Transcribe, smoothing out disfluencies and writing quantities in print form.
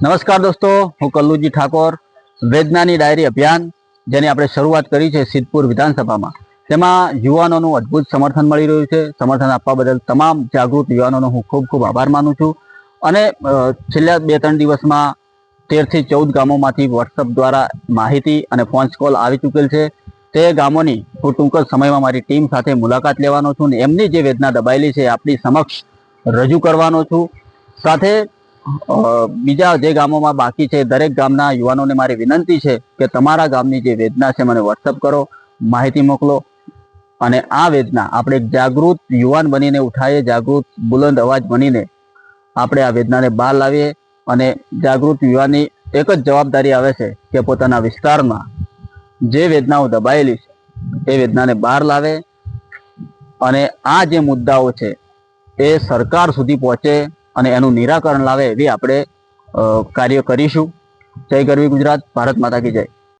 નમસ્કાર દોસ્તો, હું કલ્લુજી ઠાકોર. વેદનાની ડાયરી અભિયાન જેની આપણે શરૂઆત કરી છે સિદ્ધપુર વિધાનસભામાં, તેમાં યુવાનોનું અદ્ભુત સમર્થન મળી રહ્યું છે. સમર્થન આપવા બદલ તમામ જાગૃત યુવાનોનો હું ખૂબ ખૂબ આભાર માનું છું. અને છેલ્લા 2-3 દિવસમાં 13 થી 14 ગામોમાંથી વોટ્સઅપ દ્વારા માહિતી અને ફોન કોલ આવી ચૂકેલ છે. તે ગામોની હું ટૂંક જ સમયમાં મારી ટીમ સાથે મુલાકાત લેવાનો છું અને એમની જે વેદના દબાયેલી છે આપણી સમક્ષ રજૂ કરવાનો છું. સાથે બીજા જે ગામોમાં બાકી છે દરેક ગામના યુવાનોને મારી વિનંતી છે કે તમારા ગામની જે વેદના છે મને વોટ્સઅપ કરો, માહિતી મોકલો અને આ વેદના આપણે એક જાગૃત યુવાન બનીને ઉઠાવીએ, જાગૃત બુલંદ અવાજ બનીને આપણે આ વેદનાને બહાર લાવીએ. અને જાગૃત યુવાનની એક જ જવાબદારી આવે છે કે પોતાના વિસ્તારમાં જે વેદનાઓ દબાયેલી છે એ વેદનાને બહાર લાવે અને આ જે મુદ્દાઓ છે એ સરકાર સુધી પહોંચે અને એનું નિરાકરણ લાવે એવી આપણે કાર્ય કરીશું. જય ગરવી ગુજરાત, ભારત માતા કી જય.